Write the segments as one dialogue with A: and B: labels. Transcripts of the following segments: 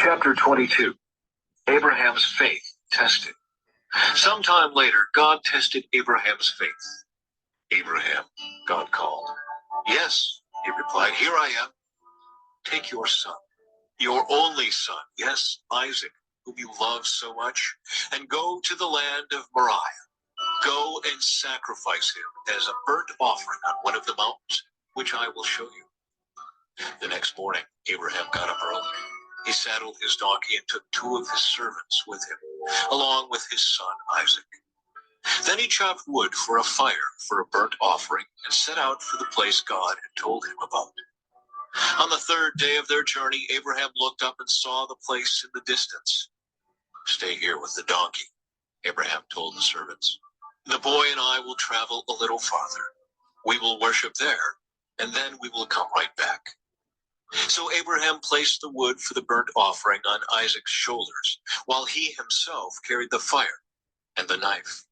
A: Chapter 22. Abraham's faith tested. Sometime later, God tested Abraham's faith. "Abraham," God called. "Yes," he replied, "here I am." "Take your son, your only son, yes, Isaac, whom you love so much, and go to the land of Moriah. Go and sacrifice him as a burnt offering on one of the mountains, which I will show you." The next morning, Abraham got up early. He saddled his donkey and took 2 of his servants with him, along with his son Isaac. Then he chopped wood for a fire for a burnt offering and set out for the place God had told him about. On the 3rd day of their journey, Abraham looked up and saw the place in the distance. "Stay here with the donkey," Abraham told the servants. "The boy and I will travel a little farther. We will worship there, and then we will come right back." So Abraham placed the wood for the burnt offering on Isaac's shoulders, while he himself carried the fire and the knife.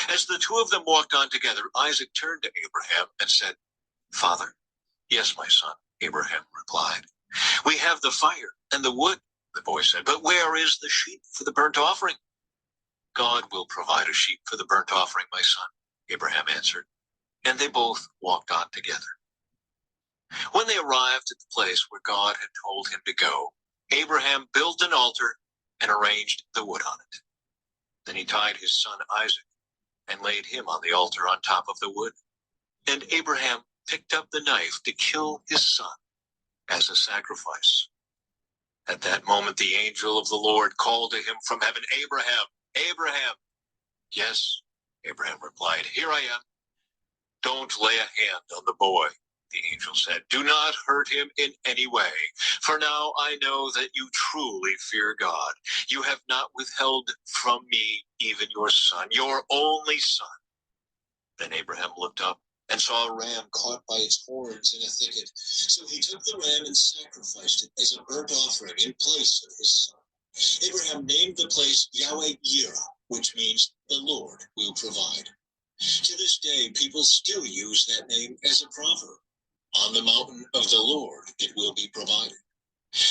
A: As the 2 of them walked on together, Isaac turned to Abraham and said, "Father." "Yes, my son," Abraham replied. "We have the fire and the wood," the boy said, "but where is the sheep for the burnt offering?" "God will provide a sheep for the burnt offering, my son," Abraham answered. And they both walked on together. When they arrived at the place where God had told him to go, Abraham built an altar and arranged the wood on it. Then he tied his son Isaac and laid him on the altar on top of the wood. And Abraham picked up the knife to kill his son as a sacrifice. At that moment, the angel of the Lord called to him from heaven, "Abraham, Abraham." "Yes," Abraham replied, "here I am." "Don't lay a hand on the boy," the angel said. "Do not hurt him in any way, for now I know that you truly fear God. You have not withheld from me even your son, your only son." Then Abraham looked up and saw a ram caught by its horns in a thicket. So he took the ram and sacrificed it as a burnt offering in place of his son. Abraham named the place Yahweh Yireh, which means the Lord will provide. To this day, people still use that name as a proverb. On the mountain of the Lord it will be provided.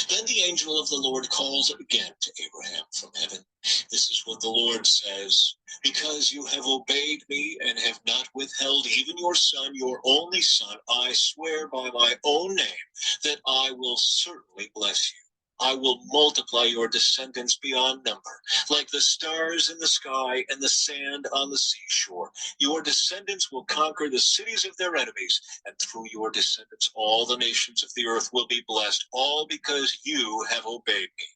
A: Then the angel of the Lord calls again to Abraham from heaven. "This is what the Lord says. Because you have obeyed me and have not withheld even your son, your only son, I swear by my own name that I will certainly bless you. I will multiply your descendants beyond number, like the stars in the sky and the sand on the seashore. Your descendants will conquer the cities of their enemies, and through your descendants all the nations of the earth will be blessed, all because you have obeyed me."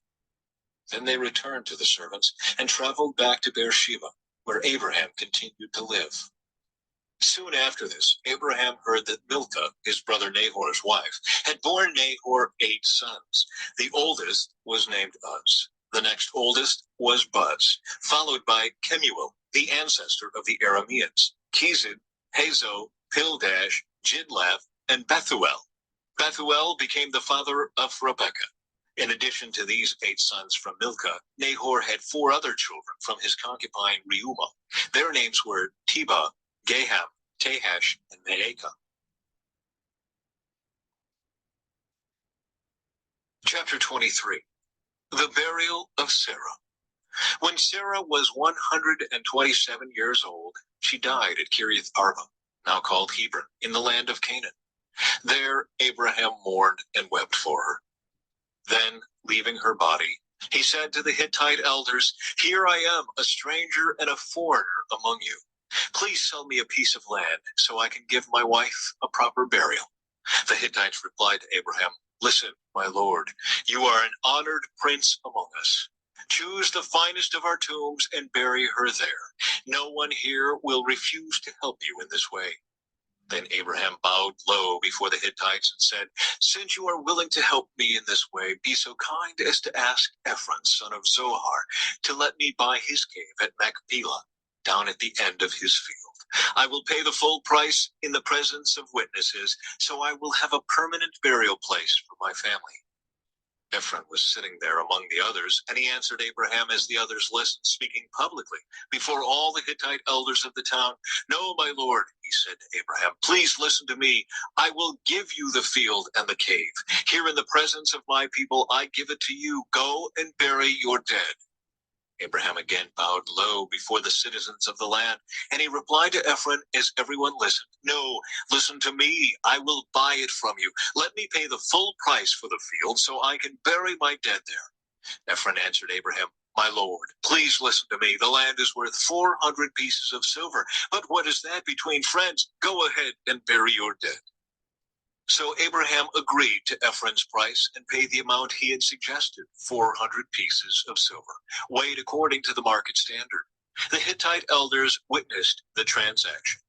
A: Then they returned to the servants and traveled back to Beersheba, where Abraham continued to live. Soon after this, Abraham heard that Milcah, his brother Nahor's wife, had borne Nahor 8 sons. The oldest was named Uz. The next oldest was Buz, followed by Kemuel, the ancestor of the Arameans, Kezib, Hazo, Pildash, Jidlaph, and Bethuel. Bethuel became the father of Rebekah. In addition to these 8 sons from Milcah, Nahor had 4 other children from his concubine Reumah. Their names were Tebah, Gaham, Tahash, and Maacah. Chapter 23. The burial of Sarah. When Sarah was 127 years old, she died at Kiriath Arba, now called Hebron, in the land of Canaan. There Abraham mourned and wept for her. Then, leaving her body, he said to the Hittite elders, "Here I am, a stranger and a foreigner among you. Please sell me a piece of land so I can give my wife a proper burial." The Hittites replied to Abraham, "Listen, my lord, you are an honored prince among us. Choose the finest of our tombs and bury her there. No one here will refuse to help you in this way." Then Abraham bowed low before the Hittites and said, "Since you are willing to help me in this way, be so kind as to ask Ephron, son of Zohar, to let me buy his cave at Machpelah, down at the end of his field. I will pay the full price in the presence of witnesses, so I will have a permanent burial place for my family." Ephron was sitting there among the others, and he answered Abraham as the others listened, speaking publicly before all the Hittite elders of the town. "No, my lord," he said to Abraham, "please listen to me. I will give you the field and the cave. Here in the presence of my people, I give it to you. Go and bury your dead." Abraham again bowed low before the citizens of the land, and he replied to Ephron as everyone listened, "No, listen to me. I will buy it from you. Let me pay the full price for the field so I can bury my dead there." Ephron answered Abraham, "My lord, please listen to me. The land is worth 400 pieces of silver. But what is that between friends? Go ahead and bury your dead." So Abraham agreed to Ephron's price and paid the amount he had suggested, 400 pieces of silver, weighed according to the market standard. The Hittite elders witnessed the transaction.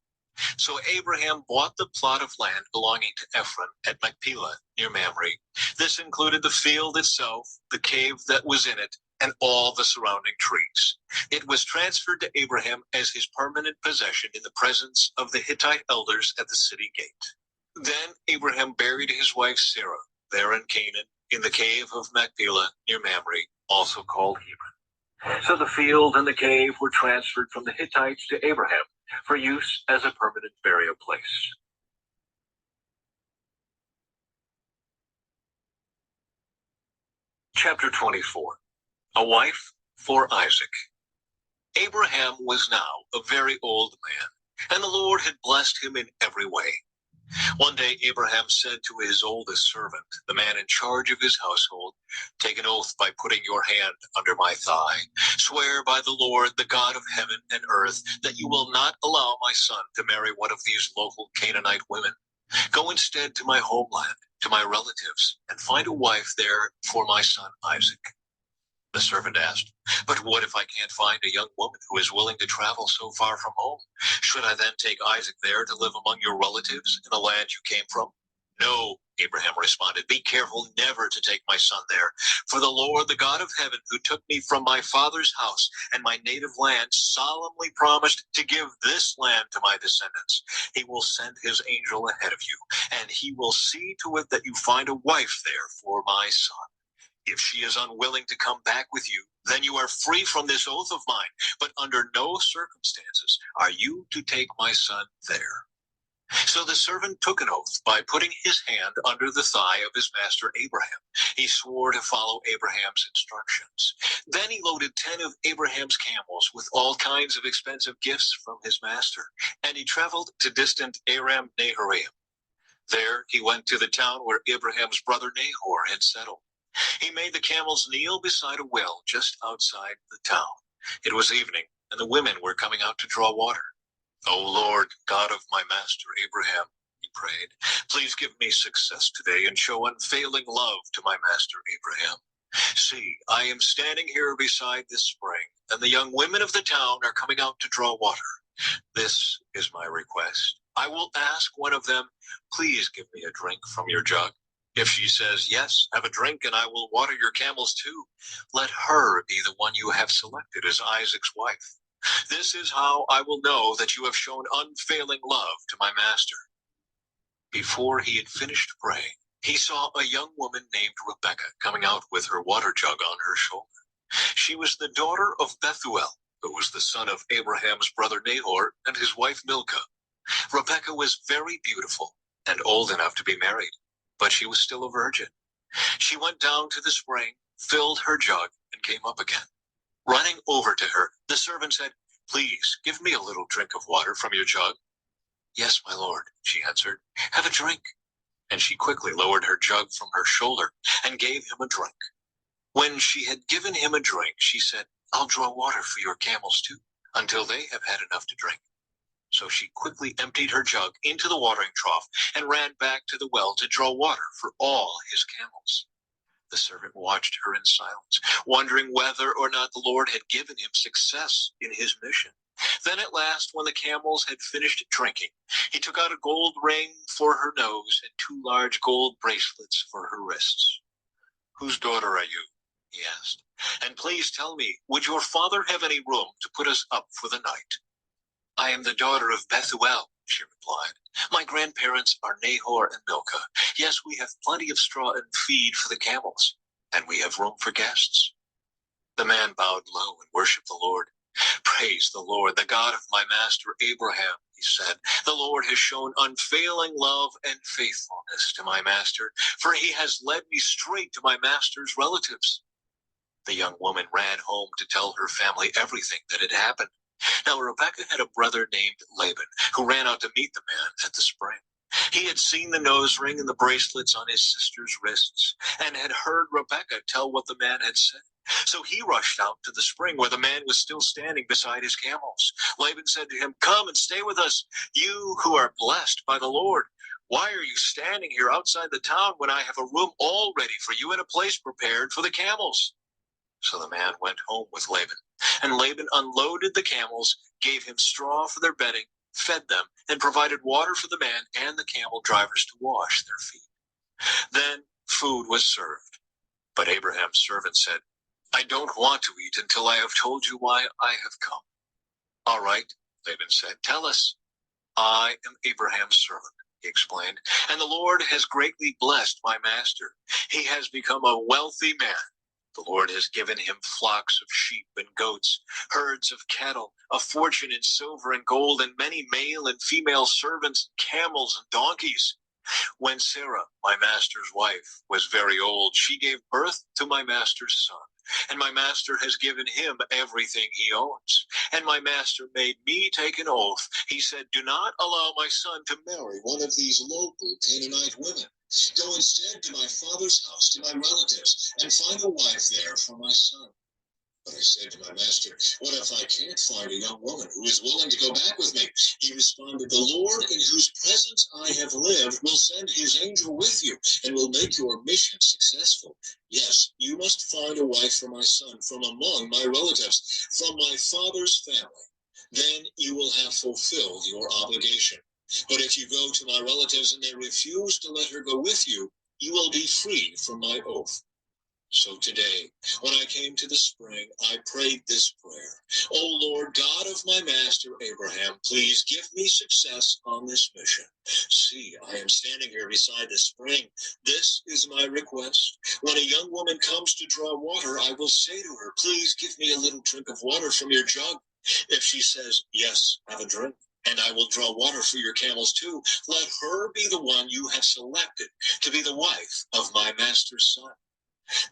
A: So Abraham bought the plot of land belonging to Ephron at Machpelah near Mamre. This included the field itself, the cave that was in it, and all the surrounding trees. It was transferred to Abraham as his permanent possession in the presence of the Hittite elders at the city gate. Then Abraham buried his wife Sarah there in Canaan, in the cave of Machpelah near Mamre, also called Hebron. So the field and the cave were transferred from the Hittites to Abraham for use as a permanent burial place. Chapter 24. A wife for Isaac. Abraham was now a very old man, and the Lord had blessed him in every way. One day Abraham said to his oldest servant, the man in charge of his household, "Take an oath by putting your hand under my thigh. Swear by the Lord, the God of heaven and earth, that you will not allow my son to marry one of these local Canaanite women. Go instead to my homeland, to my relatives, and find a wife there for my son Isaac." The servant asked, "But what if I can't find a young woman who is willing to travel so far from home? Should I then take Isaac there to live among your relatives in the land you came from?" "No," Abraham responded, "be careful never to take my son there. For the Lord, the God of heaven, who took me from my father's house and my native land, solemnly promised to give this land to my descendants. He will send his angel ahead of you, and he will see to it that you find a wife there for my son. If she is unwilling to come back with you, then you are free from this oath of mine, but under no circumstances are you to take my son there." So the servant took an oath by putting his hand under the thigh of his master Abraham. He swore to follow Abraham's instructions. Then he loaded 10 of Abraham's camels with all kinds of expensive gifts from his master, and he traveled to distant Aram Naharaim. There he went to the town where Abraham's brother Nahor had settled. He made the camels kneel beside a well just outside the town. It was evening, and the women were coming out to draw water. "O Lord, God of my master Abraham," he prayed, "please give me success today and show unfailing love to my master Abraham. See, I am standing here beside this spring, and the young women of the town are coming out to draw water. This is my request. I will ask one of them, 'Please give me a drink from your jug.' If she says, 'Yes, have a drink and I will water your camels too,' let her be the one you have selected as Isaac's wife. This is how I will know that you have shown unfailing love to my master." Before he had finished praying, he saw a young woman named Rebekah coming out with her water jug on her shoulder. She was the daughter of Bethuel, who was the son of Abraham's brother Nahor and his wife Milcah. Rebekah was very beautiful and old enough to be married, but she was still a virgin. She went down to the spring, filled her jug, and came up again. Running over to her, the servant said, "Please, give me a little drink of water from your jug." "Yes, my lord," she answered. "Have a drink." And she quickly lowered her jug from her shoulder and gave him a drink. When she had given him a drink, she said, "I'll draw water for your camels too, until they have had enough to drink." So she quickly emptied her jug into the watering trough and ran back to the well to draw water for all his camels. The servant watched her in silence, wondering whether or not the Lord had given him success in his mission. Then at last, when the camels had finished drinking, he took out a gold ring for her nose and 2 large gold bracelets for her wrists. "Whose daughter are you?" he asked. "And please tell me, would your father have any room to put us up for the night?" "I am the daughter of Bethuel," she replied. "My grandparents are Nahor and Milcah. Yes, we have plenty of straw and feed for the camels." and we have room for guests." The man bowed low and worshipped the Lord. "Praise the Lord, the God of my master Abraham," he said. "The Lord has shown unfailing love and faithfulness to my master, for he has led me straight to my master's relatives." The young woman ran home to tell her family everything that had happened. Now Rebekah had a brother named Laban, who ran out to meet the man at the spring. He had seen the nose ring and the bracelets on his sister's wrists, and had heard Rebekah tell what the man had said. So he rushed out to the spring where the man was still standing beside his camels. Laban said to him, "Come and stay with us, you who are blessed by the Lord. Why are you standing here outside the town when I have a room all ready for you and a place prepared for the camels?" So the man went home with Laban, and Laban unloaded the camels, gave him straw for their bedding, fed them, and provided water for the man and the camel drivers to wash their feet. Then food was served. But Abraham's servant said, "I don't want to eat until I have told you why I have come." "All right," Laban said, "tell us." "I am Abraham's servant," he explained, "and the Lord has greatly blessed my master. He has become a wealthy man. The Lord has given him flocks of sheep and goats, herds of cattle, a fortune in silver and gold, and many male and female servants, camels and donkeys. When Sarah, my master's wife, was very old, she gave birth to my master's son, and my master has given him everything he owns. And my master made me take an oath. He said, 'Do not allow my son to marry one of these local Canaanite women. Go instead to my father's house, to my relatives, and find a wife there for my son.' But I said to my master, 'What if I can't find a young woman who is willing to go back with me?' He responded, 'The Lord in whose presence I have lived will send his angel with you and will make your mission successful. Yes, you must find a wife for my son from among my relatives, from my father's family. Then you will have fulfilled your obligation. But if you go to my relatives and they refuse to let her go with you, you will be free from my oath.' So today, when I came to the spring, I prayed this prayer. 'O Lord, God of my master Abraham, please give me success on this mission. See, I am standing here beside the spring. This is my request. When a young woman comes to draw water, I will say to her, "Please give me a little drink of water from your jug." If she says, "Yes, have a drink, and I will draw water for your camels too," let her be the one you have selected to be the wife of my master's son."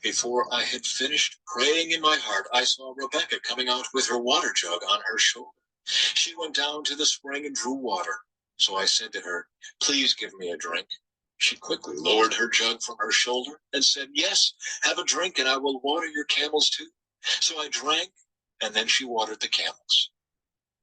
A: Before I had finished praying in my heart, I saw Rebekah coming out with her water jug on her shoulder. She went down to the spring and drew water. So I said to her, "Please give me a drink." She quickly lowered her jug from her shoulder and said, "Yes, have a drink, and I will water your camels too." So I drank, and then she watered the camels.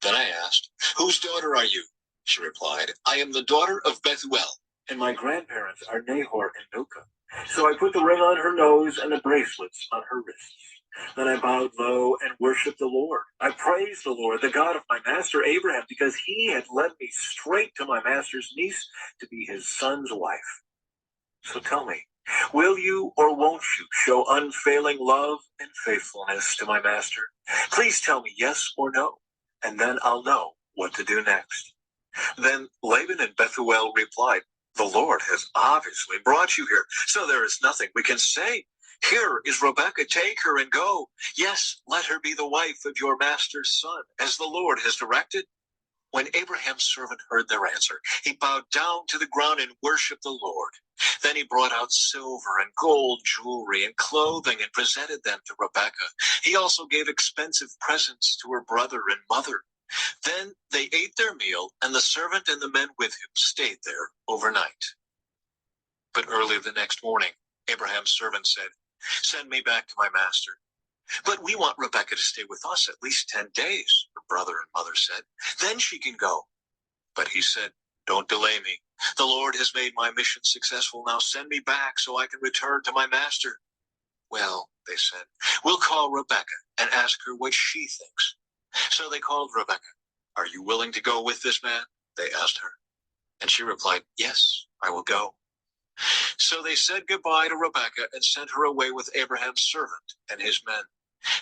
A: Then I asked, "Whose daughter are you?" She replied, "I am the daughter of Bethuel, and my grandparents are Nahor and Milcah." So I put the ring on her nose and the bracelets on her wrists. Then I bowed low and worshipped the Lord. I praised the Lord, the God of my master Abraham, because he had led me straight to my master's niece to be his son's wife. So tell me, will you or won't you show unfailing love and faithfulness to my master? Please tell me yes or no, and then I'll know what to do next." Then Laban and Bethuel replied, "The Lord has obviously brought you here, so there is nothing we can say. Here is Rebekah, take her and go. Yes, let her be the wife of your master's son, as the Lord has directed." When Abraham's servant heard their answer, he bowed down to the ground and worshipped the Lord. Then he brought out silver and gold jewelry and clothing and presented them to Rebekah. He also gave expensive presents to her brother and mother. Then they ate their meal, and the servant and the men with him stayed there overnight. But early the next morning, Abraham's servant said, "Send me back to my master." "But we want Rebekah to stay with us at least 10 days, her brother and mother said. "Then she can go." But he said, "Don't delay me. The Lord has made my mission successful. Now send me back so I can return to my master." "Well," they said, "we'll call Rebekah and ask her what she thinks." So they called Rebekah. "Are you willing to go with this man?" they asked her. And she replied, "Yes, I will go." So they said goodbye to Rebekah and sent her away with Abraham's servant and his men.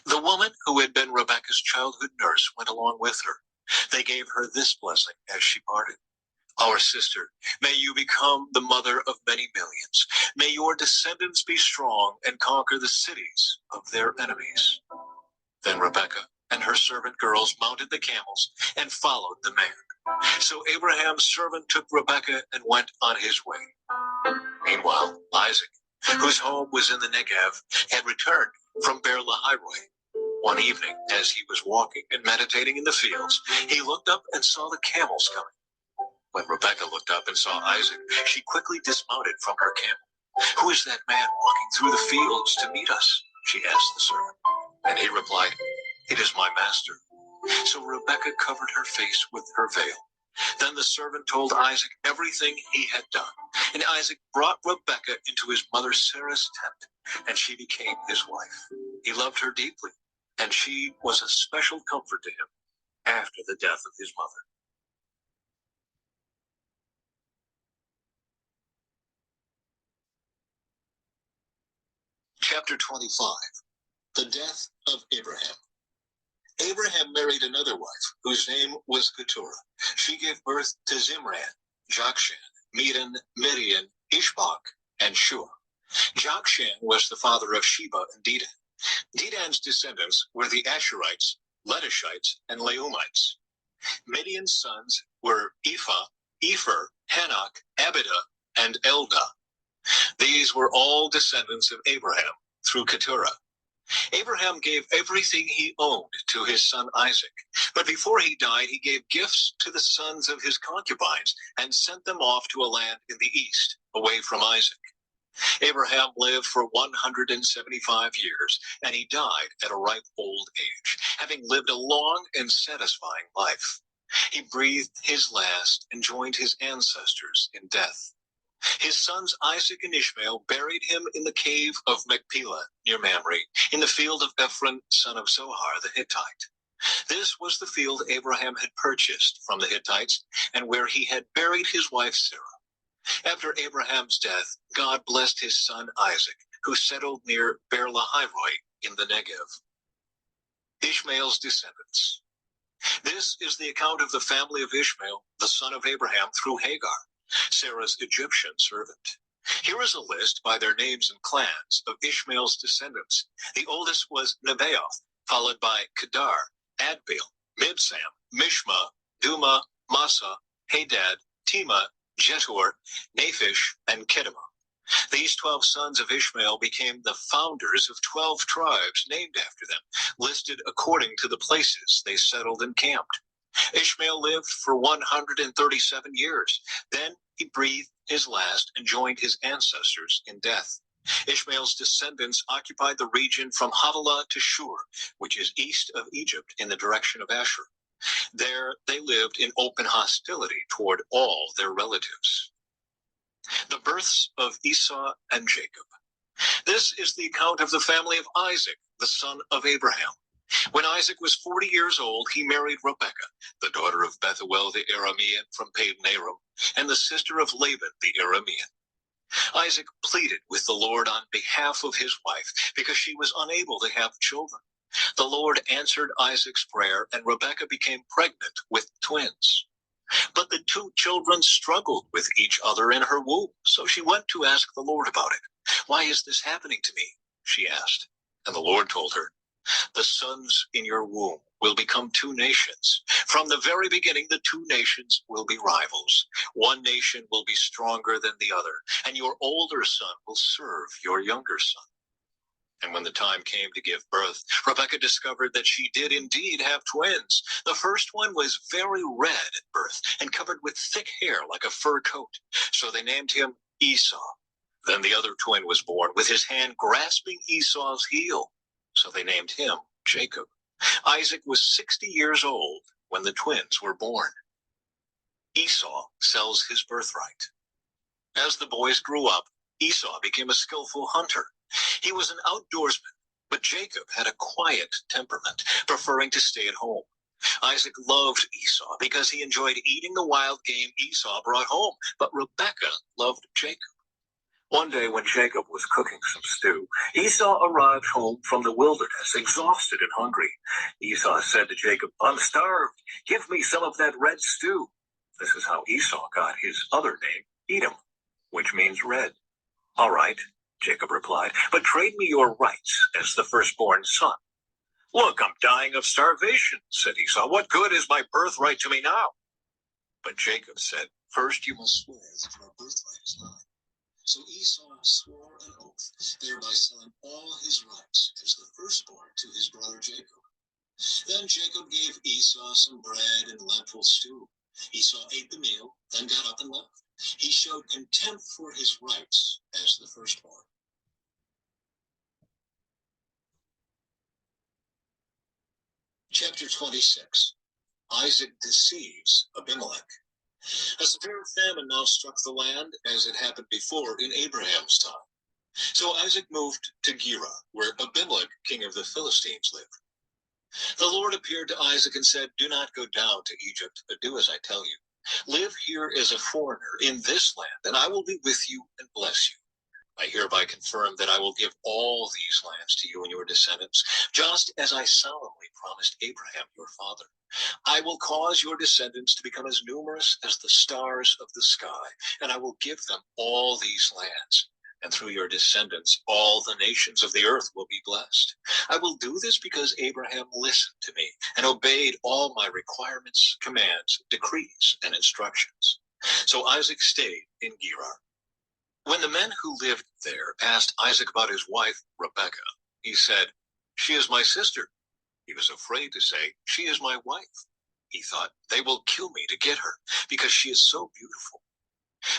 A: The woman who had been Rebekah's childhood nurse went along with her. They gave her this blessing as she parted. Our sister, may you become the mother of many millions. May your descendants be strong and conquer the cities of their enemies." Then Rebekah and her servant girls mounted the camels and followed the man. So Abraham's servant took Rebekah and went on his way. Meanwhile, Isaac, whose home was in the Negev, had returned from Beer-lahai-roi. One evening, as he was walking and meditating in the fields, he looked up and saw the camels coming. When Rebekah looked up and saw Isaac, she quickly dismounted from her camel. "Who is that man walking through the fields to meet us?" she asked the servant. And he replied, "It is my master." So Rebekah covered her face with her veil. Then the servant told Isaac everything he had done. And Isaac brought Rebekah into his mother Sarah's tent, and she became his wife. He loved her deeply, and she was a special comfort to him after the death of his mother. Chapter 25. The Death of Abraham. Abraham married another wife, whose name was Keturah. She gave birth to Zimran, Jokshan, Medan, Midian, Ishbak, and Shua. Jokshan was the father of Sheba and Dedan. Dedan's descendants were the Asherites, Letushites, and Leumites. Midian's sons were Ephah, Epher, Hanok, Abida, and Eldah. These were all descendants of Abraham through Keturah. Abraham gave everything he owned to his son Isaac, but before he died, he gave gifts to the sons of his concubines and sent them off to a land in the east, away from Isaac. Abraham lived for 175 years, and he died at a ripe old age, having lived a long and satisfying life. He breathed his last and joined his ancestors in death. His sons Isaac and Ishmael buried him in the cave of Machpelah near Mamre, in the field of Ephron, son of Zohar the Hittite. This was the field Abraham had purchased from the Hittites, and where he had buried his wife Sarah. After Abraham's death, God blessed his son Isaac, who settled near Beer-lahai-roi in the Negev. Ishmael's descendants. This is the account of the family of Ishmael, the son of Abraham, through Hagar, Sarah's Egyptian servant. Here is a list by their names and clans of Ishmael's descendants. The oldest was Nebaioth, followed by Kedar, Adbeel, Mibsam, Mishma, Duma, Massa, Hadad, Tema, Jetur, Naphish, and Kedemah. These 12 sons of Ishmael became the founders of 12 tribes named after them, listed according to the places they settled and camped. Ishmael lived for 137 years. Then he breathed his last and joined his ancestors in death. Ishmael's descendants occupied the region from Havilah to Shur, which is east of Egypt in the direction of Ashur. There they lived in open hostility toward all their relatives. The births of Esau and Jacob. This is the account of the family of Isaac, the son of Abraham. When Isaac was 40 years old, he married Rebekah, the daughter of Bethuel the Aramean from Padan-aram, and the sister of Laban the Aramean. Isaac pleaded with the Lord on behalf of his wife because she was unable to have children. The Lord answered Isaac's prayer, and Rebekah became pregnant with twins. But the two children struggled with each other in her womb, so she went to ask the Lord about it. "Why is this happening to me?" she asked. And the Lord told her, "The sons in your womb will become two nations. From the very beginning, the two nations will be rivals. One nation will be stronger than the other, and your older son will serve your younger son." And when the time came to give birth, Rebekah discovered that she did indeed have twins. The first one was very red at birth and covered with thick hair like a fur coat, so they named him Esau. Then the other twin was born with his hand grasping Esau's heel, so they named him Jacob. Isaac was 60 years old when the twins were born. Esau sells his birthright. As the boys grew up, Esau became a skillful hunter. He was an outdoorsman, but Jacob had a quiet temperament, preferring to stay at home. Isaac loved Esau because he enjoyed eating the wild game Esau brought home, but Rebekah loved Jacob. One day when Jacob was cooking some stew, Esau arrived home from the wilderness, exhausted and hungry. Esau said to Jacob, "I'm starved. Give me some of that red stew." This is how Esau got his other name, Edom, which means red. All right, Jacob replied, but trade me your rights as the firstborn son. Look, I'm dying of starvation, said Esau. What good is my birthright to me now? But Jacob said, first you must swear that your birthright is mine. So Esau swore an oath, thereby selling all his rights as the firstborn to his brother Jacob. Then Jacob gave Esau some bread and lentil stew. Esau ate the meal, then got up and left. He showed contempt for his rights as the firstborn. Chapter 26. Isaac deceives Abimelech. A severe famine now struck the land, as it happened before in Abraham's time. So Isaac moved to Gerar, where Abimelech, king of the Philistines, lived. The Lord appeared to Isaac and said, do not go down to Egypt, but do as I tell you. Live here as a foreigner in this land, and I will be with you and bless you. I hereby confirm that I will give all these lands to you and your descendants, just as I solemnly promised Abraham your father. I will cause your descendants to become as numerous as the stars of the sky, and I will give them all these lands. And through your descendants, all the nations of the earth will be blessed. I will do this because Abraham listened to me and obeyed all my requirements, commands, decrees, and instructions. So Isaac stayed in Gerar. When the men who lived there asked Isaac about his wife, Rebekah, he said, she is my sister. He was afraid to say, she is my wife. He thought, they will kill me to get her because she is so beautiful.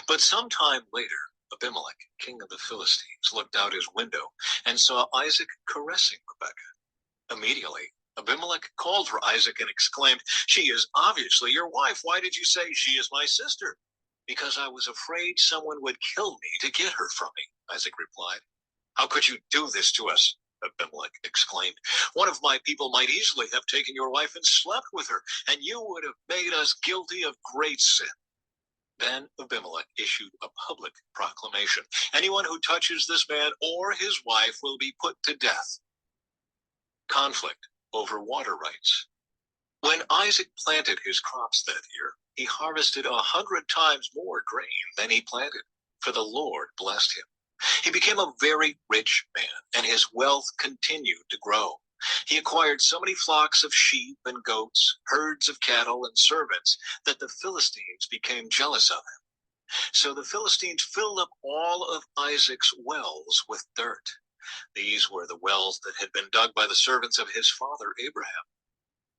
A: But some time later, Abimelech, king of the Philistines, looked out his window and saw Isaac caressing Rebekah. Immediately, Abimelech called for Isaac and exclaimed, she is obviously your wife. Why did you say she is my sister? Because I was afraid someone would kill me to get her from me, Isaac replied. How could you do this to us? Abimelech exclaimed. One of my people might easily have taken your wife and slept with her, and you would have made us guilty of great sin. Then Abimelech issued a public proclamation. Anyone who touches this man or his wife will be put to death. Conflict over water rights. When Isaac planted his crops that year, he harvested 100 times more grain than he planted, for the Lord blessed him. He became a very rich man, and his wealth continued to grow. He acquired so many flocks of sheep and goats, herds of cattle and servants, that the Philistines became jealous of him. So the Philistines filled up all of Isaac's wells with dirt. These were the wells that had been dug by the servants of his father Abraham.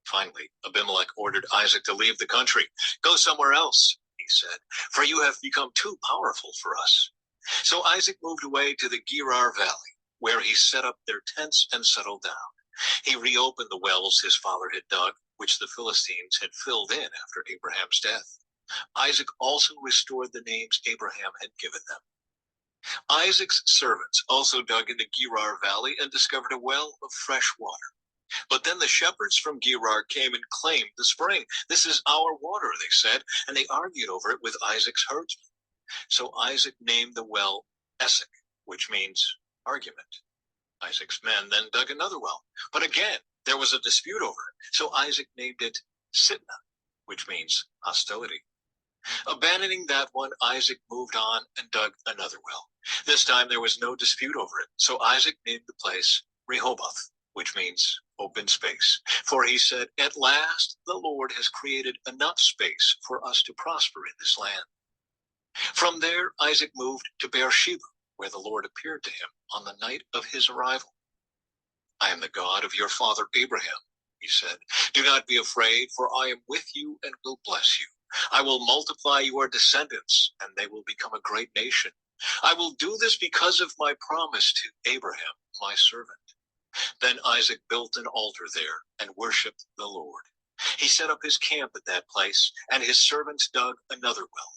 A: Finally, Abimelech ordered Isaac to leave the country. Go somewhere else, he said, for you have become too powerful for us. So Isaac moved away to the Gerar Valley, where he set up their tents and settled down. He reopened the wells his father had dug, which the Philistines had filled in after Abraham's death. Isaac also restored the names Abraham had given them. Isaac's servants also dug in the Gerar Valley and discovered a well of fresh water. But then the shepherds from Gerar came and claimed the spring. This is our water, they said, and they argued over it with Isaac's herdsmen. So Isaac named the well Esek, which means argument. Isaac's men then dug another well, but again there was a dispute over it. So Isaac named it Sitnah, which means hostility. Abandoning that one, Isaac moved on and dug another well. This time there was no dispute over it. So Isaac named the place Rehoboth, which means open space. For he said, at last the Lord has created enough space for us to prosper in this land. From there, Isaac moved to Beersheba, where the Lord appeared to him on the night of his arrival. I am the God of your father Abraham, he said. Do not be afraid, for I am with you and will bless you. I will multiply your descendants, and they will become a great nation. I will do this because of my promise to Abraham, my servant. Then Isaac built an altar there and worshipped the Lord. He set up his camp at that place, and his servants dug another well.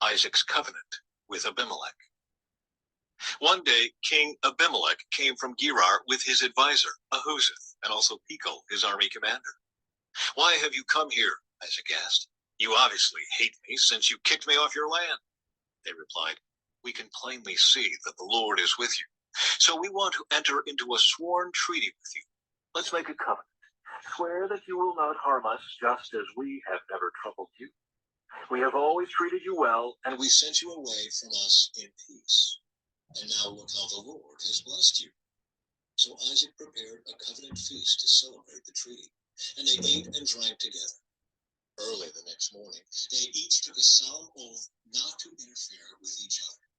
A: Isaac's covenant with Abimelech. One day, King Abimelech came from Gerar with his advisor, Ahuzeth, and also Pichol, his army commander. Why have you come here? Isaac asked. You obviously hate me since you kicked me off your land. They replied, we can plainly see that the Lord is with you. So we want to enter into a sworn treaty with you. Let's make a covenant. Swear that you will not harm us, just as we have never troubled you. We have always treated you well, and we sent you away from us in peace. And now look how the Lord has blessed you." So Isaac prepared a covenant feast to celebrate the treaty, and they ate and drank together. Early the next morning, they each took a solemn oath not to interfere with each other.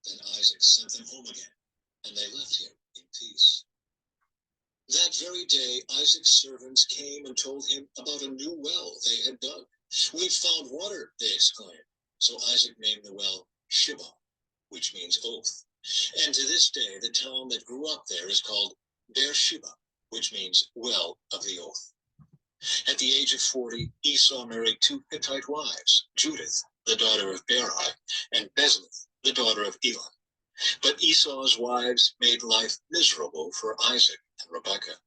A: Then Isaac sent them home again, and they left him in peace. That very day, Isaac's servants came and told him about a new well they had dug. "We've found water," they exclaimed. So Isaac named the well Shibah, which means oath. And to this day, the town that grew up there is called Beersheba, which means well of the oath. At the age of 40, Esau married two Hittite wives, Judith, the daughter of Berai, and Bezleth, the daughter of Elon. But Esau's wives made life miserable for Isaac and Rebekah.